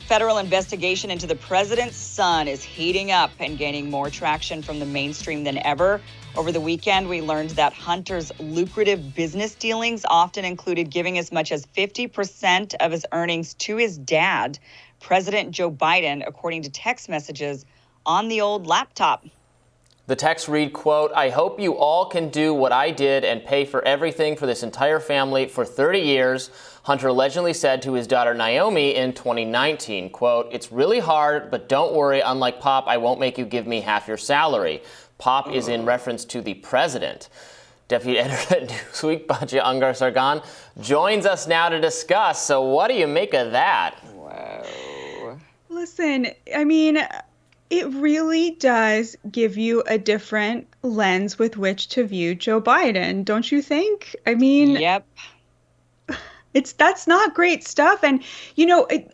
Federal investigation into the president's son is heating up and gaining more traction from the mainstream than ever. Over the weekend, we learned that Hunter's lucrative business dealings often included giving as much as 50% of his earnings to his dad, President Joe Biden, according to text messages on the old laptop. The texts read, quote, "I hope you all can do what I did and pay for everything for this entire family for 30 years, Hunter allegedly said to his daughter Naomi in 2019. Quote, "It's really hard, but don't worry. Unlike Pop, I won't make you give me half your salary." Pop is in reference to the president. Deputy editor at Newsweek, Batya Ungar-Sargon, joins us now to discuss. So what do you make of that? Whoa. Listen, I mean, it really does give you a different lens with which to view Joe Biden, don't you think? I mean, Yep. that's not great stuff. And,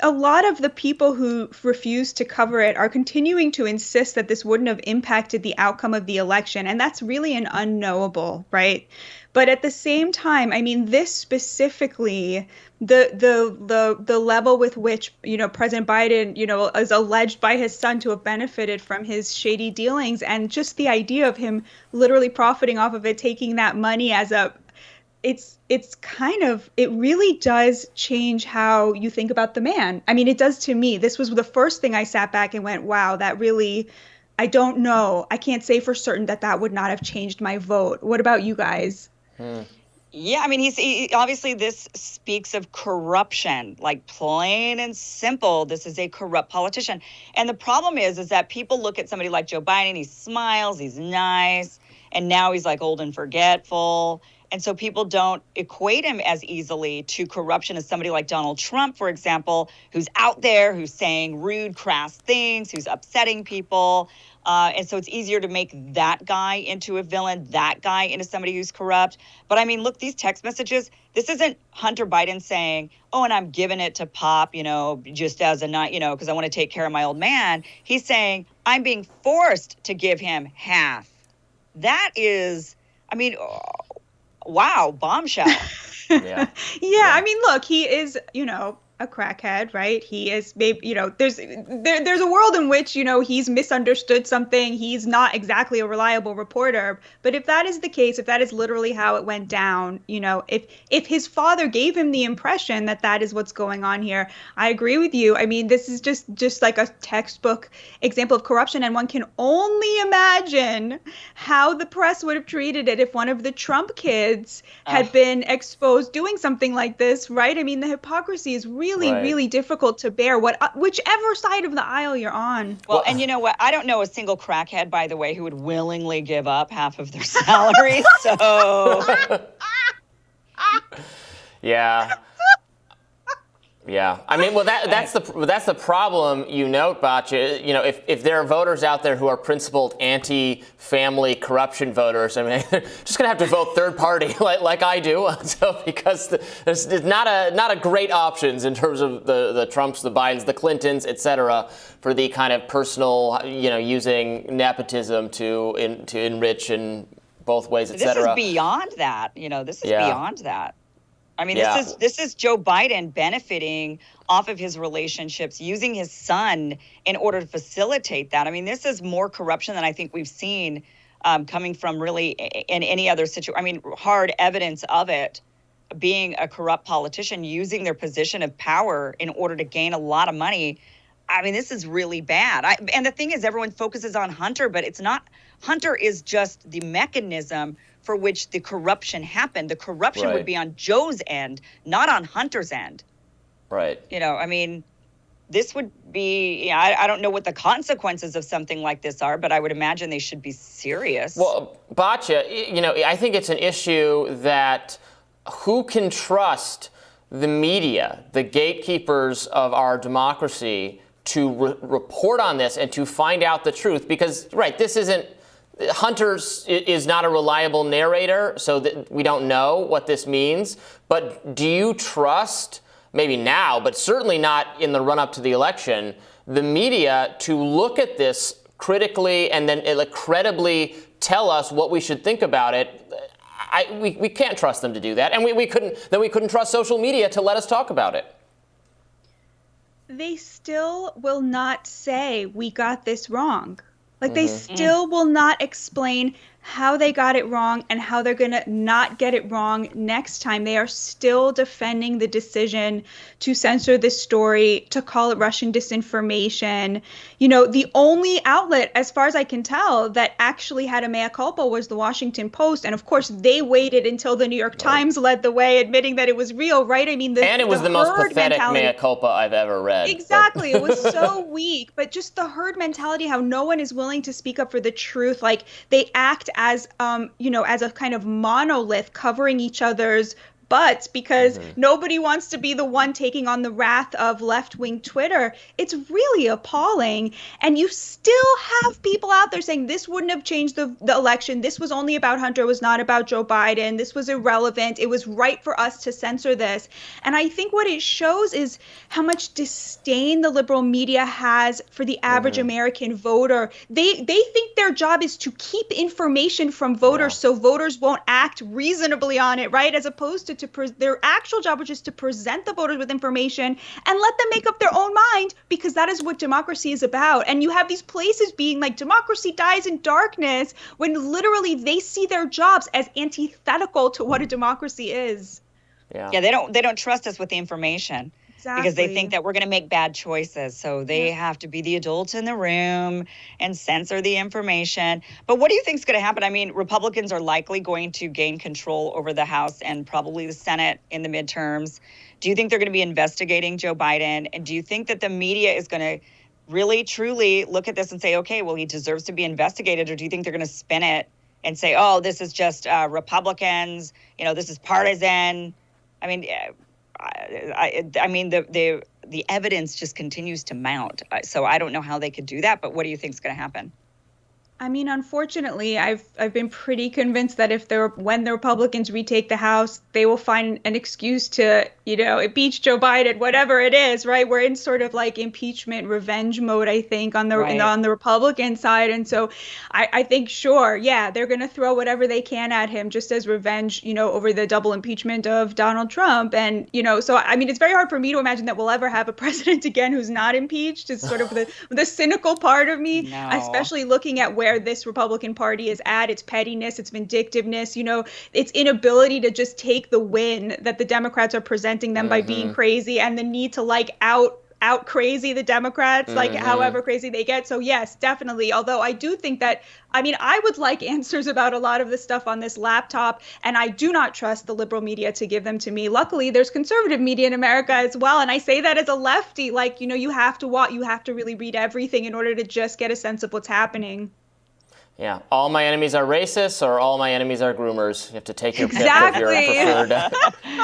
a lot of the people who refuse to cover it are continuing to insist that this wouldn't have impacted the outcome of the election. And that's really an unknowable, right? But at the same time, I mean, this specifically, the level with which, President Biden, is alleged by his son to have benefited from his shady dealings, and just the idea of him literally profiting off of it, taking that money as it really does change how you think about the man. I mean, it does to me. This was the first thing I sat back and went, wow, that really, I don't know. I can't say for certain that would not have changed my vote. What about you guys? Yeah, I mean, he obviously this speaks of corruption, like plain and simple. This is a corrupt politician. And the problem is that people look at somebody like Joe Biden, he smiles, he's nice, and now he's like old and forgetful. And so people don't equate him as easily to corruption as somebody like Donald Trump, for example, who's out there, who's saying rude, crass things, who's upsetting people. And so it's easier to make that guy into a villain, that guy into somebody who's corrupt. But I mean, look, these text messages, this isn't Hunter Biden saying, oh, and I'm giving it to Pop, just as a night, because I want to take care of my old man. He's saying, I'm being forced to give him half. That is, I mean, wow, bombshell. Yeah. I mean, look, he is, a crackhead, right? He is maybe, there's a world in which, he's misunderstood something. He's not exactly a reliable reporter. But if that is the case, if that is literally how it went down, if his father gave him the impression that is what's going on here, I agree with you. I mean, this is just like a textbook example of corruption. And one can only imagine how the press would have treated it if one of the Trump kids had been exposed doing something like this, right? I mean, the hypocrisy is really difficult to bear, whichever side of the aisle you're on. Well, and you know what? I don't know a single crackhead, by the way, who would willingly give up half of their salary. So, yeah. I mean, well, that's the problem. You note, Batya. If there are voters out there who are principled anti-family corruption voters, I mean, they're just going to have to vote third party, like I do. So because there's not a great options in terms of the Trumps, the Bidens, the Clintons, et cetera, for the kind of personal, using nepotism to enrich in both ways, et cetera. This is beyond that. This is beyond that. I mean, this is Joe Biden benefiting off of his relationships, using his son in order to facilitate that. I mean, this is more corruption than I think we've seen coming from really in any other situation. I mean, hard evidence of it being a corrupt politician using their position of power in order to gain a lot of money. I mean, this is really bad. And the thing is, everyone focuses on Hunter, but it's not. Hunter is just the mechanism for which the corruption happened. The corruption would be on Joe's end, not on Hunter's end. Right. I mean, this would be, I don't know what the consequences of something like this are, but I would imagine they should be serious. Well, Batya, I think it's an issue that who can trust the media, the gatekeepers of our democracy, to report on this and to find out the truth? Because, this isn't, Hunter is not a reliable narrator, so that we don't know what this means. But do you trust, maybe now, but certainly not in the run-up to the election, the media to look at this critically and then credibly tell us what we should think about it? We can't trust them to do that, and we couldn't trust social media to let us talk about it. they still will not say we got this wrong. Like they Mm-hmm. still will not explain how they got it wrong and how they're going to not get it wrong next time. They are still defending the decision to censor this story, to call it Russian disinformation. The only outlet, as far as I can tell, that actually had a mea culpa was the Washington Post. And of course, they waited until the New York Times led the way, admitting that it was real, right? I mean, And it was the most herd pathetic mentality. mea culpa I've ever read. Exactly. It was so weak, but just the herd mentality, how no one is willing to speak up for the truth. Like they act as, as a kind of monolith covering each other's butts because nobody wants to be the one taking on the wrath of left-wing Twitter. It's really appalling. And you still have people out there saying this wouldn't have changed the election. This was only about Hunter. It was not about Joe Biden. This was irrelevant. It was right for us to censor this. And I think what it shows is how much disdain the liberal media has for the average American voter. They think their job is to keep information from voters so voters won't act reasonably on it, right? As opposed to their actual job, which is to present the voters with information and let them make up their own mind, because that is what democracy is about. And you have these places being like, democracy dies in darkness, when literally they see their jobs as antithetical to what a democracy is. Yeah, they don't trust us with the information. Exactly. Because they think that we're going to make bad choices. So they have to be the adults in the room and censor the information. But what do you think is going to happen? I mean, Republicans are likely going to gain control over the House and probably the Senate in the midterms. Do you think they're going to be investigating Joe Biden? And do you think that the media is going to really, truly look at this and say, okay, well, he deserves to be investigated? Or do you think they're going to spin it and say, oh, this is just Republicans, this is partisan? I mean, I mean, the evidence just continues to mount. So I don't know how they could do that. But what do you think is going to happen? I mean, unfortunately, I've been pretty convinced that when the Republicans retake the House, they will find an excuse to, impeach Joe Biden, whatever it is, right? We're in sort of like impeachment revenge mode, I think, on the Republican side. And so I think, sure, they're going to throw whatever they can at him just as revenge, over the double impeachment of Donald Trump. And, so, I mean, it's very hard for me to imagine that we'll ever have a president again who's not impeached. It's sort of the cynical part of me, especially looking at where this Republican Party is at, its pettiness, its vindictiveness, its inability to just take the win that the Democrats are presenting them by being crazy, and the need to out crazy the Democrats, however crazy they get. So yes, definitely. Although I do think that, I would like answers about a lot of the stuff on this laptop, and I do not trust the liberal media to give them to me. Luckily, there's conservative media in America as well. And I say that as a lefty, you have to really read everything in order to just get a sense of what's happening. Yeah, all my enemies are racists, or all my enemies are groomers. You have to take your pick of your preferred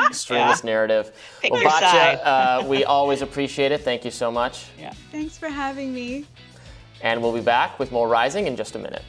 extremist narrative. Pick well, your Batya, we always appreciate it. Thank you so much. Yeah. Thanks for having me. And we'll be back with more Rising in just a minute.